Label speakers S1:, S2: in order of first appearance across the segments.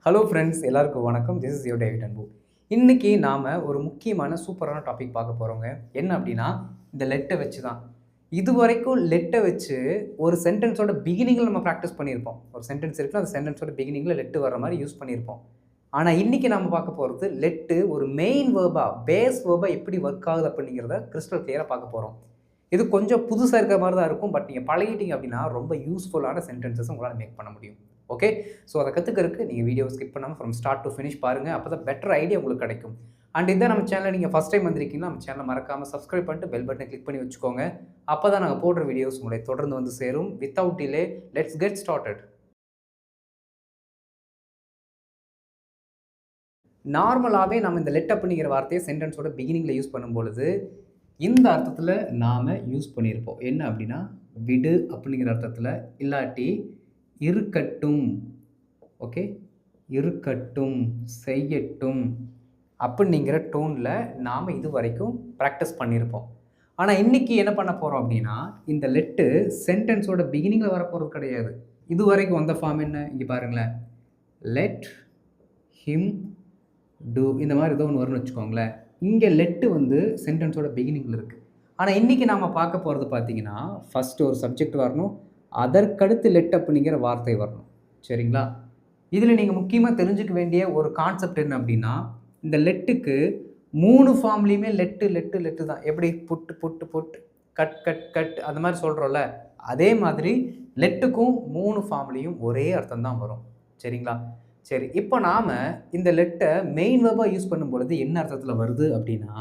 S1: Hello friends, எல்லாருக்கும் வணக்கம். This is your David அன்பு. இன்னைக்கு நாம ஒரு முக்கியமான சூப்பரான டாபிக் பார்க்க போறோங்க. என்ன அப்படின்னா, இந்த லெட்ட வச்சு தான். இதுவரைக்கும் லெட்ட வச்சு ஒரு சென்டென்ஸோட பிகினிங்ல நம்ம பிராக்டிஸ் பண்ணியிருப்போம். ஒரு சென்டென்ஸ் இருக்குன்னா, அந்த சென்டென்ஸோட பிகினிங்ல லெட் வர்ற மாரி யூஸ் பண்ணியிருப்போம். ஆனா, இன்னைக்கு நாம பார்க்க போறது லெட்டு ஒரு மெயின் வெர்பா, பேஸ் வெர்பா எப்படி ஒர்க் ஆகுது அப்படிங்கிறத கிறிஸ்டல் கிளியரா பார்க்க போறோம். இது கொஞ்சம் புதுசா இருக்கிற மாரி தான் இருக்கும். பட் நீங்க பழகிட்டீங்க அப்படின்னா, ரொம்ப யூஸ்ஃபுல்லான சென்டென்ஸஸ் உங்களால மேக் பண்ண முடியும். ஓகே. ஸோ அத கத்துக்கிறதுக்கு நீங்க வீடியோவ ஸ்கிப் பண்ணாம ஃப்ரம் ஸ்டார்ட் டூ ஃபினிஷ் பாருங்க. அப்பதான் பெட்டர் ஐடியா உங்களுக்கு கிடைக்கும். அண்ட் இதான் நம்ம சேனல்ல நீங்க ஃபர்ஸ்ட் டைம் வந்திருக்கீங்கன்னா, நம்ம சேனல மறக்காம சப்ஸ்கிரைப் பண்ணிட்டு பெல் பட்டன கிளிக் பண்ணி வச்சுக்கோங்க. அப்பதான் நாங்க போடுற வீடியோஸ் உங்களை தொடர்ந்து வந்து சேரும். Without delay let's get started. நார்மலாவே நம்ம இந்த லெட் அப்படிங்கிற வார்த்தைய சென்டென்ஸோட பிகினிங்ல யூஸ் பண்ணும்பொழுது, இந்த அர்த்தத்துல நாம யூஸ் பண்ணியிருப்போம். என்ன அப்படின்னா, விடு அப்படிங்கிற அர்த்தத்துல, இல்லாட்டி இருக்கட்டும். ஓகே. இருக்கட்டும், செய்யட்டும் அப்படிங்கிற டோன்ல நாம இதுவரைக்கும் பிராக்டிஸ் பண்ணியிருப்போம். ஆனா இன்னைக்கு என்ன பண்ண போறோம் அப்படின்னா, இந்த லெட்டு சென்டென்ஸோட பிகினிங்ல வரப்போறது கிடையாது. இதுவரைக்கும் வந்த ஃபார்ம் என்ன? இங்க பாருங்களேன். லெட் ஹிம் டூ இந்த மாதிரி ஏதோ ஒண்ணு வரும்னு வச்சுக்கோங்களேன். இங்க லெட்டு வந்து சென்டென்ஸோட பிகினிங்ல இருக்கு. ஆனா இன்னைக்கு நாம பார்க்க போறது பார்த்தீங்கன்னா, ஃபர்ஸ்ட் ஒரு சப்ஜெக்ட் வரணும். அதற்கடுத்து லெட் அப்படிங்கிற வார்த்தை வரணும். சரிங்களா? இதில நீங்க முக்கியமா தெரிஞ்சுக்க வேண்டிய ஒரு கான்செப்ட் என்ன அப்டின்னா, இந்த லெட்டுக்கு 3 ஃபார்ம்லயுமே லெட்டு, லெட்டு, லெட்டு தான். எப்படி புட்டு, புட்டு, புட், கட், கட், கட் அந்த மாரி சொல்றோம்ல. அதே மாதிரி லெட்டுக்கும் 3 ஃபார்ம்லயும் ஒரே அர்த்தம் தான் வரும். சரிங்களா? சரி. இப்ப நாம இந்த லெட்ட மெயின் வெர்பா யூஸ் பண்ணும்பொழுது என்ன அர்த்தத்தில வருது அப்டின்னா,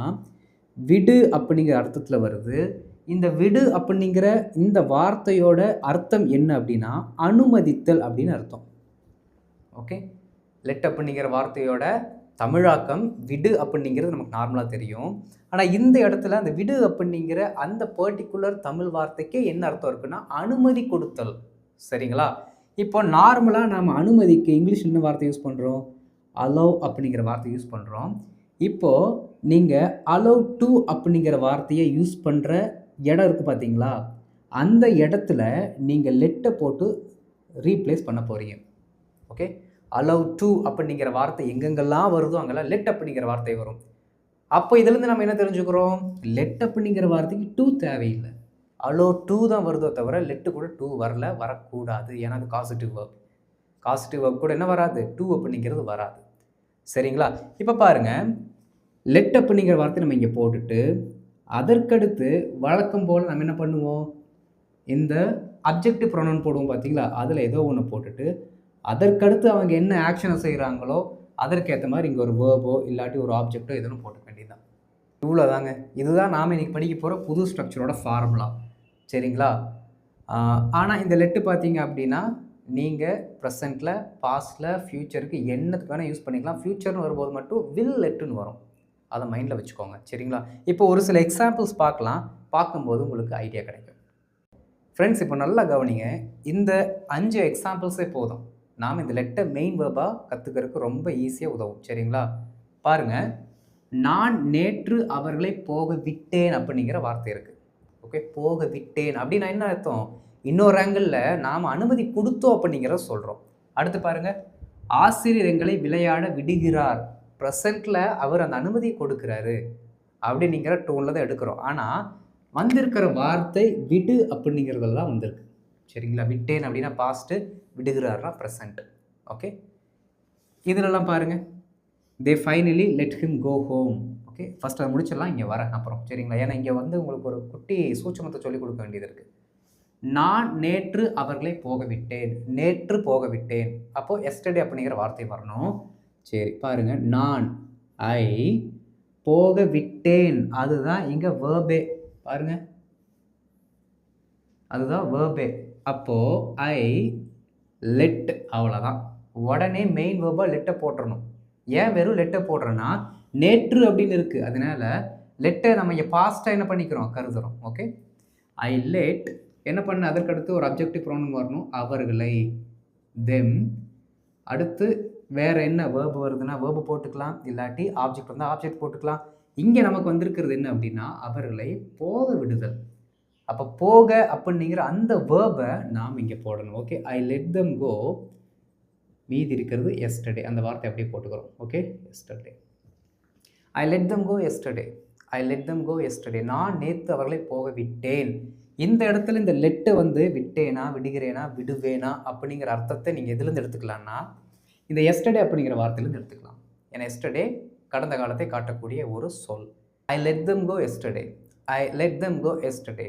S1: விடு அப்படிங்கிற அர்த்தத்தில வருது. இந்த விடு அப்படிங்கிற இந்த வார்த்தையோட அர்த்தம் என்ன அப்டின்னா, அனுமதித்தல் அப்படின்னு அர்த்தம். ஓகே. லெட் அப்படிங்கிற வார்த்தையோட தமிழாக்கம் விடு அப்படிங்கிறது நமக்கு நார்மலா தெரியும். ஆனா இந்த இடத்துல அந்த விடு அப்படிங்கிற அந்த பர்ட்டிகுலர் தமிழ் வார்த்தைக்கு என்ன அர்த்தம் இருக்குன்னா, அனுமதி கொடுத்தல். சரிங்களா? இப்போ நார்மலா நாம அனுமதிக்கு இங்கிலீஷ்ல என்ன வார்த்தை யூஸ் பண்றோம்? அலோவ் அப்படிங்கிற வார்த்தை யூஸ் பண்றோம். இப்போ நீங்க அலோவ் டூ அப்படிங்கிற வார்த்தைய யூஸ் பண்ற இடம் இருக்கு பார்த்தீங்களா? அந்த இடத்துல நீங்க லெட்ட போட்டு ரீப்ளேஸ் பண்ண போறீங்க. ஓகே. அலோவ் டூ அப்படிங்கிற வார்த்தை எங்கெங்கெல்லாம் வருதோ அங்கெல்லாம் லெட் அப்படிங்கிற வார்த்தை வரும். அப்போ இதிலிருந்து நம்ம என்ன தெரிஞ்சுக்கிறோம்? லெட் அப்படிங்கிற வார்த்தைக்கு டூ தேவையில்ல. அலோவ் டூ தான் வருதோ தவிர லெட் கூட டூ வரல, வரக்கூடாது. ஏன்னா அது காசிட்டிவ் வெர்ப். காசிட்டிவ் வெர்ப் கூட என்ன வராது? டூ அப்படிங்கிறது வராது. சரிங்களா? இப்ப பாருங்க. லெட் அப்படிங்கிற வார்த்தை நம்ம இங்க போட்டுட்டு, அதற்கடுத்து வழக்கம் போல நம்ம என்ன பண்ணுவோம்? இந்த அப்ஜெக்டிவ் ப்ரொனவுன் போடுவோம் பார்த்தீங்களா? அதில ஏதோ ஒண்ணு போட்டுட்டு அதற்கடுத்து அவங்க என்ன ஆக்ஷன செய்றாங்களோ, அதற்கேத்த மாரி இங்க ஒரு வெர்போ, இல்லாட்டி ஒரு ஆப்ஜெக்ட்டோ ஏதோ ஒண்ணு போட்டுக்க வேண்டியது தான். இவ்வளோதாங்க. இதுதான் நாம இன்னைக்கு படிக்க போற புது ஸ்ட்ரக்சரோட ஃபார்முலா. சரிங்களா? ஆ ஆனா இந்த லெட் பார்த்தீங்க அப்டின்னா, நீங்க பிரசன்ட்ல, பாஸ்ட்ல, ஃபியூச்சருக்கு என்னத்துக்கு வேணா யூஸ் பண்ணிக்கலாம். ஃபியூச்சர்ன்னு வரும்போது மட்டும் வில் லெட்ன்னு வரும். அத மைண்ட்ல வச்சுக்கோங்க. சரிங்களா? இப்போ ஒரு சில எக்ஸாம்பிள்ஸ் பார்க்கலாம். பார்க்கும்போது உங்களுக்கு ஐடியா கிடைக்கும். ஃப்ரெண்ட்ஸ் இப்போ நல்லா கவனிங்க. இந்த 5 எக்ஸாம்பிள்ஸே போதும். நாம இந்த லெட்ட மெயின் வெர்பா கத்துக்கிறதுக்கு ரொம்ப ஈஸியா உதவும். சரிங்களா? பாருங்க. நான் நேற்று அவர்களை போக விட்டேன் அப்படிங்கிற வார்த்தை இருக்கு. ஓகே. போக விட்டேன் அப்படின்னா என்ன அர்த்தம்? இன்னொரு ஆங்கிள்ல நாம அனுமதி குடுத்தோம் அப்படிங்கிறத சொல்றோம். அடுத்து பாருங்க. ஆசிரியர் எங்களை விளையாட விடுகிறார். பிரசன்ட்ல அவர் அந்த அனுமதிய கொடுக்கிறாரு. அப்படிங்கிற டோன்ல தான் எடுக்கிறோம். ஆனா வந்திருக்கிற வார்த்தை விடு அப்படிங்கிறதுல தான் வந்திருக்கு. சரிங்களா? விட்டேன் அப்படின்னா பாஸ்ட்டு, விடுகிறார்னா பிரசன்ட். ஓகே. இதுலலாம் பாருங்க. They finally let him go home. Okay. First அத முடிச்சிடலாம். இங்க வரேன் அப்புறம். சரிங்களா? ஏன்னா இங்க வந்து உங்களுக்கு ஒரு குட்டி சூட்சுமத்த சொல்லிக் கொடுக்க வேண்டியது இருக்கு. நான் நேற்று அவர்களை போக விட்டேன். நேற்று போக விட்டேன். அப்போ எஸ்டர்டே அப்படிங்கிற வார்த்தை வரணும். சரி பாருங்க. நான் ஐ போக விட்டேன். அதுதான் இங்க வெர்பே. பாருங்க. அதுதான் வெர்பே. அப்போ ஐ லெட் அவ்வளோதான். உடனே மெயின் வெர்பா லெட்ட போட்டுறணும். ஏன் வெறும் லெட்ட போடுறேன்னா, நேற்று அப்படின்னு இருக்கு. அதனால லெட்ட நம்ம இங்க பாஸ்ட்டா என்ன பண்ணிக்கிறோம்? கருதுறோம். ஓகே. ஐ லெட் என்ன பண்ண அதற்கடுத்து ஒரு அப்ஜெக்டிவ் ப்ரொனவுன் வரணும். அவர்களை, தெம். அடுத்து வேற என்ன வெர்ப் வருதுன்னா, வெர்ப் போட்டுக்கலாம். இல்லாட்டி ஆப்ஜெக்ட் வந்தா ஆப்ஜெக்ட் போட்டுக்கலாம். இங்க நமக்கு வந்திருக்கிறது என்ன அப்படின்னா, அவர்களை போக விடுதல். அப்ப போக அப்படிங்கிற அந்த வெர்ப நாம் இங்க போடணும். Okay. I let them go மீதி இருக்கிறது எஸ்டர்டே. அந்த வார்த்தை அப்படியே போட்டுக்கிறோம். Okay, yesterday. I let them go yesterday. I let them go yesterday. நான் நேற்று அவர்களை போக விட்டேன். இந்த இடத்துல இந்த லெட்டை வந்து விட்டேனா, விடுகிறேனா, விடுவேனா அப்படிங்கிற அர்த்தத்தை நீங்கள் எதுலேருந்து எடுத்துக்கலாம்னா, இந்த எஸ்டர்டே அப்படிங்கிற வார்த்தையிலேருந்து எடுத்துக்கலாம். ஏன்னா எஸ்டர்டே கடந்த காலத்தை காட்டக்கூடிய ஒரு சொல். I let them go yesterday. I let them go yesterday.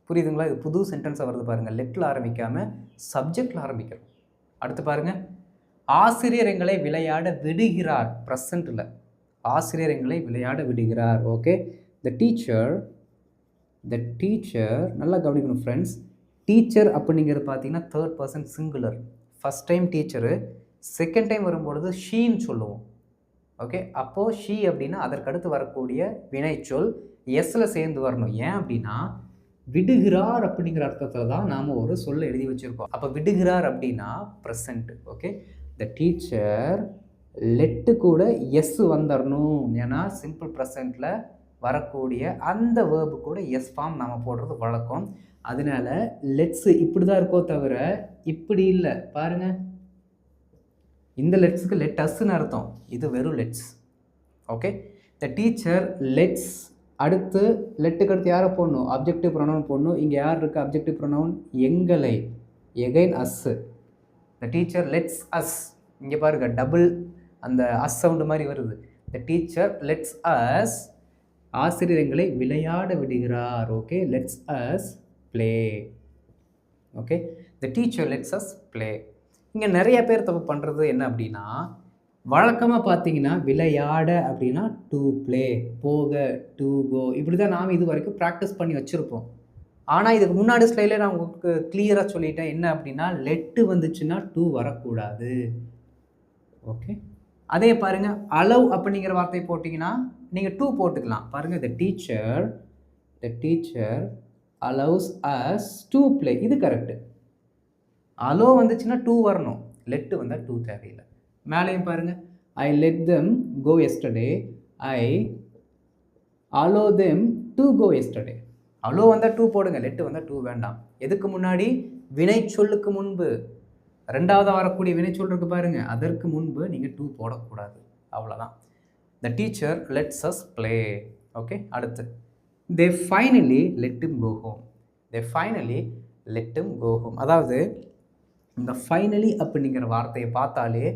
S1: புரியுதுங்களா? இது புது சென்டென்ஸாக வருது பாருங்கள். லெட்டில் ஆரம்பிக்காமல் சப்ஜெக்டில் ஆரம்பிக்கிறோம். அடுத்து பாருங்கள், ஆசிரியர் எங்களை விளையாட விடுகிறார். ப்ரெசண்ட்டில் ஆசிரியர் எங்களை விளையாட விடுகிறார். ஓகே, த டீச்சர் நல்லா கவனிக்கணும் ஃப்ரெண்ட்ஸ். டீச்சர் அப்படிங்கிறது பார்த்தீங்கன்னா third person singular. First time teacher, second time வரும்பொழுது ஷீன்னு சொல்லுவோம். ஓகே, அப்போது ஷீ அப்படின்னா அதற்கடுத்து வரக்கூடிய வினைச்சொல் எஸ்ஸில் சேர்ந்து வரணும். ஏன் அப்படின்னா விடுகிறார் அப்படிங்கிற அர்த்தத்தில் தான் நாம் ஒரு சொல்லை எழுதி வச்சுருக்கோம். அப்போ விடுகிறார் அப்படின்னா present. Okay, the teacher laddu கூட எஸ் வந்துடணும். ஏன்னா சிம்பிள் ப்ரெசண்ட்டில் வரக்கூடிய அந்த வேர்பு கூட எஸ் ஃபார்ம் நம்ம போடுறது வழக்கம். அதனால லெட்ஸு இப்படி தான் இருக்கோ தவிர இப்படி இல்லை. பாருங்கள், இந்த லெட்ஸுக்கு லெட் அஸ்ன்னு அர்த்தம், இது வெறும் let's. Okay, the teacher let's. அடுத்து லெட்டுக்கு அடுத்து யாரை போடணும்? அப்ஜெக்டிவ் ப்ரொனவுன் போடணும். இங்கே யார் இருக்குது அப்ஜெக்டிவ் ப்ரொனவுன்? எங்களை. Again us. The teacher lets us. இங்கே பாருங்க, டபுள் அந்த அஸ் சவுண்டு மாதிரி வருது. The teacher lets us. ஆசிரியர் எங்களை விளையாட விடுகிறார். Okay, let's us play. Okay, the teacher lets us play. இங்கே நிறைய பேர் தப்பு பண்ணுறது என்ன அப்படின்னா, வழக்கமாக பார்த்தீங்கன்னா விளையாட அப்படின்னா டு ப்ளே, போக, டு கோ, இப்படி தான் நாம் இது வரைக்கும் ப்ராக்டிஸ் பண்ணி வச்சுருப்போம். ஆனால் இதுக்கு முன்னாடி ஸ்லைடில் நான் உங்களுக்கு கிளியராக சொல்லிட்டேன். என்ன அப்படின்னா லெட்டு வந்துச்சுன்னா டு வரக்கூடாது. ஓகே, அதே பாருங்கள், அலவ் அப்படிங்கிற வார்த்தை போட்டிங்கன்னா நீங்கள் டூ போட்டுக்கலாம். பாருங்கள், the teacher allows us to play. இது கரெக்டு. அலோ வந்துச்சுன்னா டூ வரணும், லெட்டு வந்தால் டூ தேவையில்லை. மேலேயும் பாருங்கள், I let them go yesterday. I allow them to go yesterday. Allow வந்தால் டூ போடுங்க, லெட்டு வந்தால் டூ வேண்டாம். எதுக்கு முன்னாடி? வினை சொல்லுக்கு முன்பு. ரெண்டாவது வரக்கூடிய வினைச்சொல் இருக்கு பாருங்க, அதற்கு முன்பு நீங்கள் டூ போடக்கூடாது. அவ்வளோதான். The teacher lets us play. Okay, அடுத்து they finally let him go home. They finally let him go home. அதாவது இந்த ஃபைனலி அப்படிங்கிற வார்த்தையை பார்த்தாலே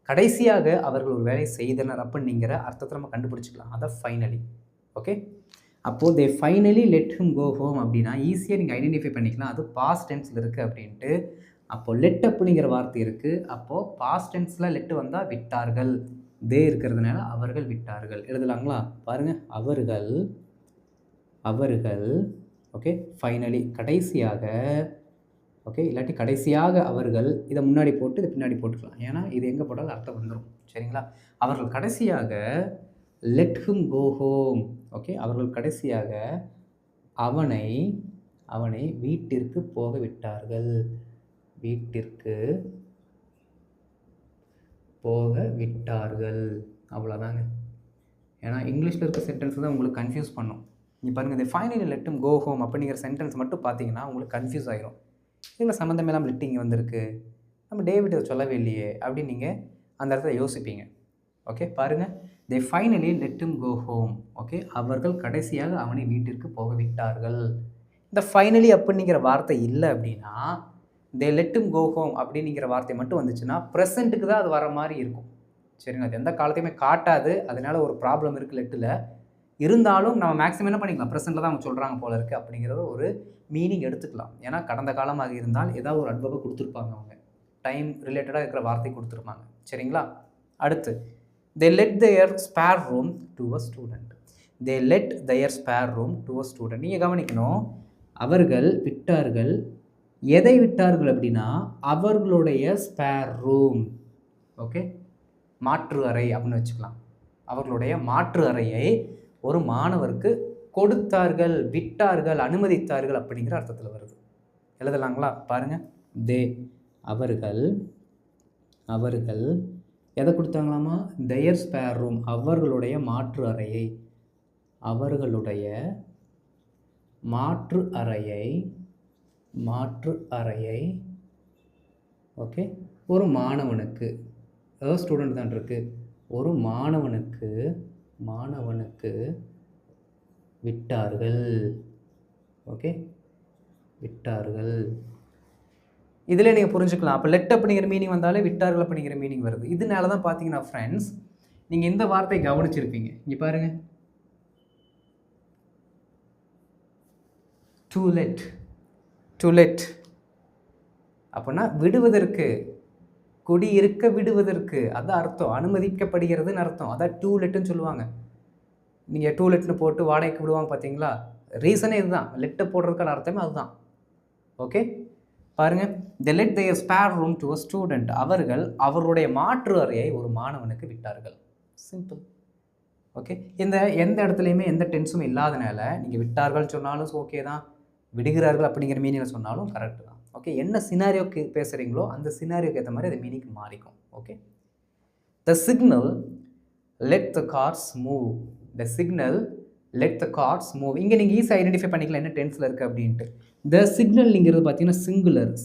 S1: கடைசியாக அவர்கள் ஒரு வேலை செய்தனர் அப்படிங்கிற அர்த்தத்தை நம்ம கண்டுபிடிச்சிக்கலாம். அதை ஃபைனலி. ஓகே, அப்போது they finally let him go home அப்படின்னா ஈஸியாக நீங்கள் ஐடென்டிஃபை பண்ணிக்கலாம் அது பாஸ்ட் டென்ஸில் இருக்குது அப்படின்ட்டு. அப்போது லெட் அப்படிங்கிற வார்த்தை இருக்குது. அப்போது பாஸ்ட் டென்ஸில் லெட்டு வந்தால் விட்டார்கள், தே இருக்கிறதுனால அவர்கள் விட்டார்கள் எழுதலாங்களா? பாருங்கள், அவர்கள். ஓகே, ஃபைனலி கடைசியாக. ஓகே, இல்லாட்டி கடைசியாக அவர்கள், இதை முன்னாடி போட்டு இதை பின்னாடி போட்டுக்கலாம். ஏன்னா இது எங்கே போட்டாலும் அர்த்தம் வந்துடும். சரிங்களா? அவர்கள் கடைசியாக let him go home. Okay, அவர்கள் கடைசியாக அவனை வீட்டிற்கு போக விட்டார்கள். வீட்டிற்கு போக விட்டார்கள். அவ்வளோதாங்க. ஏன்னா இங்கிலீஷில் இருக்க சென்டென்ஸ் தான் உங்களுக்கு கன்ஃபியூஸ் பண்ணும். நீங்கள் பாருங்கள், இந்த finally let him go home அப்படிங்கிற சென்டென்ஸ் மட்டும் பார்த்தீங்கன்னா உங்களுக்கு கன்ஃபியூஸ் ஆகிரும். இதில் சம்மந்தம் இல்லாமல் லெட் இங்கே வந்திருக்கு, நம்ம டேவிட் சொல்லவே இல்லையே அப்படின்னு நீங்கள் அந்த இடத்துல யோசிப்பீங்க. ஓகே, பாருங்கள், they finally let him go home. Okay, அவர்கள் கடைசியாக அவனை வீட்டிற்கு போக விட்டார்கள். இந்த ஃபைனலி அப்படிங்கிற வார்த்தை இல்லை அப்படின்னா they let him go home அப்படிங்கிற வார்த்தை மட்டும் வந்துச்சுன்னா ப்ரெசண்ட்டுக்கு தான் அது வர மாதிரி இருக்கும். சரிங்க, அது எந்த காலத்தையுமே காட்டாது. அதனால ஒரு ப்ராப்ளம் இருக்குது லெட்டில். இருந்தாலும் நம்ம மேக்ஸிமம் என்ன பண்ணிக்கலாம், ப்ரெசென்ட்டில் தான் அவங்க சொல்கிறாங்க போல இருக்குது அப்படிங்கிறத ஒரு மீனிங் எடுத்துக்கலாம். ஏன்னா கடந்த காலமாக இருந்தால் ஏதாவது ஒரு அட்வர்பை கொடுத்துருப்பாங்க, அவங்க டைம் ரிலேட்டடாக இருக்கிற வார்த்தை கொடுத்துருப்பாங்க. சரிங்களா? அடுத்து தே let their spare room to a student. They let their spare room to a student. நீங்கள் கவனிக்கணும், அவர்கள் விட்டார்கள். எதை விட்டார்கள் அப்படின்னா அவர்களுடைய ஸ்பேர் ரூம். ஓகே, மாற்று அறை அப்படின்னு வச்சுக்கலாம். அவர்களுடைய மாற்று அறையை ஒரு மாணவருக்கு கொடுத்தார்கள், விட்டார்கள், அனுமதித்தார்கள் அப்படிங்கிற அர்த்தத்தில் வருது. எழுதலாங்களா? பாருங்கள், தே அவர்கள் எதை கொடுத்தாங்களாமா? தேயர் ஸ்பேர் ரூம், அவர்களுடைய மாற்று அறையை. மாற்று அறையை ஓகே ஒரு மாணவனுக்கு, அதாவது ஸ்டூடெண்ட் தான் இருக்கு. ஒரு மாணவனுக்கு விட்டார்கள். ஓகே, விட்டார்கள். இதிலே நீங்கள் புரிஞ்சுக்கலாம். அப்போ லெட் அப்படிங்கிற மீனிங் வந்தாலே விட்டார்கள் அப்படிங்கிற மீனிங் வருது. இதனால தான் பார்த்தீங்கன்னா ஃப்ரெண்ட்ஸ், நீங்கள் இந்த வார்த்தையை கவனிச்சிருப்பீங்க. இங்கே பாருங்க, டு லெட் அப்படின்னா விடுவதற்கு, குடியிருக்க விடுவதற்கு, அதான் அர்த்தம். அனுமதிக்கப்படுகிறதுன்னு அர்த்தம். அதான் டூ லெட்டுன்னு சொல்லுவாங்க. நீங்கள் டூ லெட்னு போட்டு வாடகைக்கு விடுவாங்க பார்த்தீங்களா, ரீசனே இதுதான். லெட்டை போடுறதுக்கான அர்த்தமே அதுதான். ஓகே, பாருங்க, they let their spare room to a student. அவர்கள் அவருடைய மாற்று அறையை ஒரு மாணவனுக்கு விட்டார்கள். சிம்பிள். ஓகே, எந்த இடத்துலையுமே எந்த டென்ஸும் இல்லாதனால நீங்கள் விட்டார்கள் சொன்னாலும் ஓகே தான், விடுகிறார்கள் அப்படிங்கிற மீனிங்கில் சொன்னாலும் கரெக்டு தான். ஓகே, என்ன சினாரியோக்கு பேசுகிறீங்களோ அந்த சினாரியோக்கு ஏற்ற மாதிரி அது மீனிங் மாறிக்கும். Okay, the signal let the cars move. The signal let the cars move. இங்கே நீங்கள் ஈஸியாக ஐடென்டிஃபை பண்ணிக்கலாம் என்ன டென்ஸில் இருக்குது அப்படின்ட்டு. த சிக்னல்ங்கிறது பார்த்தீங்கன்னா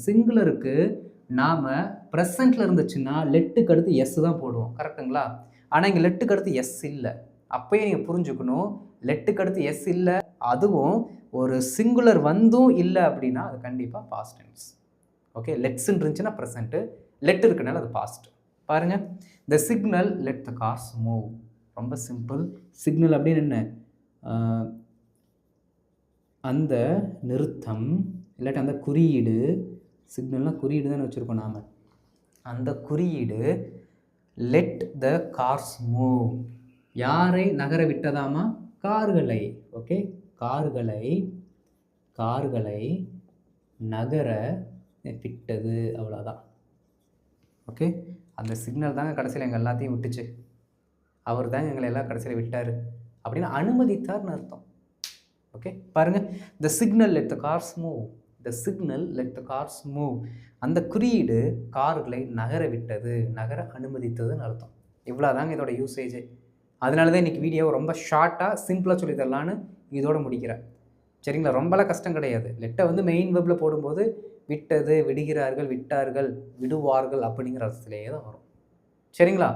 S1: சிங்குலருக்கு நாம் ப்ரெசண்ட்டில் இருந்துச்சுன்னா லெட்டுக்கு அடுத்து எஸ் தான் போடுவோம். கரெக்டுங்களா? ஆனால் இங்கே லெட்டுக்கு அடுத்து எஸ் இல்லை. அப்போயே நீங்கள் புரிஞ்சுக்கணும், லெட்டுக்கு அடுத்து எஸ் இல்லை, அதுவும் ஒரு சிங்குலர் வந்தும் இல்லை அப்படின்னா அது கண்டிப்பாக பாஸ்ட் டென்ஸ். ஓகே, லெட்ஸ்ன்னு இருந்துச்சுன்னா ப்ரெசண்ட்டு, லெட் இருக்குனால அது பாஸ்ட். பாருங்கள், த signal let the cars move. ரொம்ப சிம்பிள். சிக்னல் அப்படின்னு என்ன, அந்த நிறுத்தம் இல்லாட்டி அந்த குறியீடு, சிக்னல்னால் குறியீடு தானே வச்சுருக்கோம் நாம், அந்த குறியீடு லெட் த கார்ஸ் மூவ். யாரை நகர விட்டதாமா? கார்களை. ஓகே, கார்களை நகர விட்டது. அவ்வளோதான். ஓகே, அந்த சிக்னல் தாங்க கடைசியில் எங்கள் எல்லாத்தையும் விட்டுச்சு, அவர் தாங்க எங்களை எல்லாம் கடைசியில் விட்டார் அப்படின்னு அனுமதித்தார்னு அர்த்தம். ஓகே, பாருங்கள், த signal let the cars move. The signal let the cars move. அந்த குறியீடு கார்களை நகர விட்டது, நகர அனுமதித்ததுன்னு அர்த்தம். இவ்வளோ தாங்க இதோட யூசேஜே. அதனால தான் இன்றைக்கி வீடியோவை ரொம்ப ஷார்ட்டாக சிம்பிளாக சொல்லி தரலான்னு இதோட முடிக்கிறேன். சரிங்களா? ரொம்பலாம் கஷ்டம் கிடையாது. லெட்டை மெயின் வெப்பில் போடும்போது விட்டது, விடுகிறார்கள், விட்டார்கள், விடுவார்கள் அப்படிங்கிற அர்த்தத்திலேயே தான் வரும். சரிங்களா?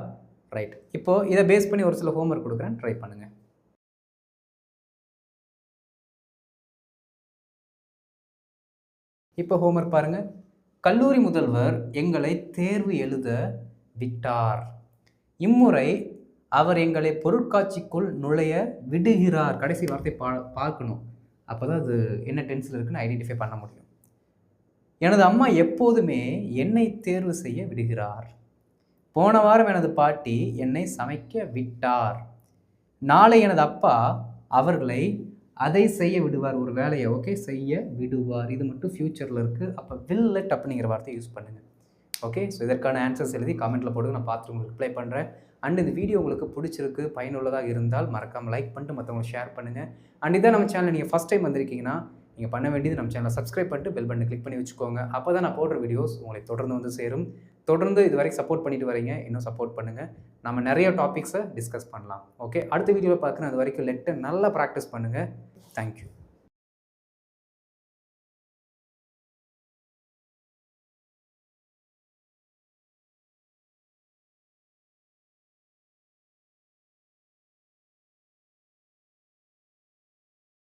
S1: ரைட். இப்போது இதை பேஸ் பண்ணி ஒரு சில ஹோம்ஒர்க் கொடுக்குறேன், ட்ரை பண்ணுங்கள். இப்போ ஹோம்ஒர்க் பாருங்கள். கல்லூரி முதல்வர் எங்களை தேர்வு எழுத விட்டார். இம்முறை அவர் எங்களை பொருட்காட்சிக்குள் நுழைய விடுகிறார். கடைசி வார்த்தை பார்க்கணும். அப்போ தான் அது என்ன டென்ஸில் இருக்குன்னு ஐடென்டிஃபை பண்ண முடியும். எனது அம்மா எப்போதுமே என்னை தேர்வு செய்ய விடுகிறார். போன வாரம் எனது பாட்டி என்னை சமைக்க விட்டார். நாளை எனது அப்பா அவர்களை அதை செய்ய விடுவார். ஒரு வேலையை ஓகே செய்ய விடுவார். இது மட்டும் ஃப்யூச்சரில் இருக்குது. அப்போ வில் லெட் அப்படிங்கிற வார்த்தையை யூஸ் பண்ணுங்கள். ஓகே, ஸோ இதற்கான ஆன்சர்ஸ் எழுதி காமெண்ட்டில் போடுங்க, நான் பார்த்துட்டு உங்களுக்கு ரிப்ளை பண்ணுறேன். அண்ட் இந்த வீடியோ உங்களுக்கு பிடிச்சிருக்கு, பயனுள்ளதாக இருந்தால் மறக்காமல் லைக் பண்ணிட்டு மற்றவங்களுக்கு ஷேர் பண்ணுங்கள். அண்ட் இதான் நம்ம சேனல் நீங்கள் ஃபஸ்ட் டைம் வந்திருக்கீங்கன்னா நீங்கள் பண்ண வேண்டியது நம்ம சேனலை சப்ஸ்கிரைப் பண்ணிட்டு பெல் பட்டனை கிளிக் பண்ணி வச்சுக்கோங்க. அப்போ தான் நான் போடுற வீடியோஸ் உங்களை தொடர்ந்து சேரும். தொடர்ந்து இது வரைக்கும் சப்போர்ட் பண்ணிட்டு வரீங்க, இன்னும் சப்போர்ட் பண்ணுங்கள். நம்ம நிறைய டாபிக்ஸை டிஸ்கஸ் பண்ணலாம். ஓகே, அடுத்த வீடியோவில் பார்க்குறேன். அது வரைக்கும் லெட்டை நல்லா ப்ராக்டிஸ் பண்ணுங்கள். தேங்க்யூ.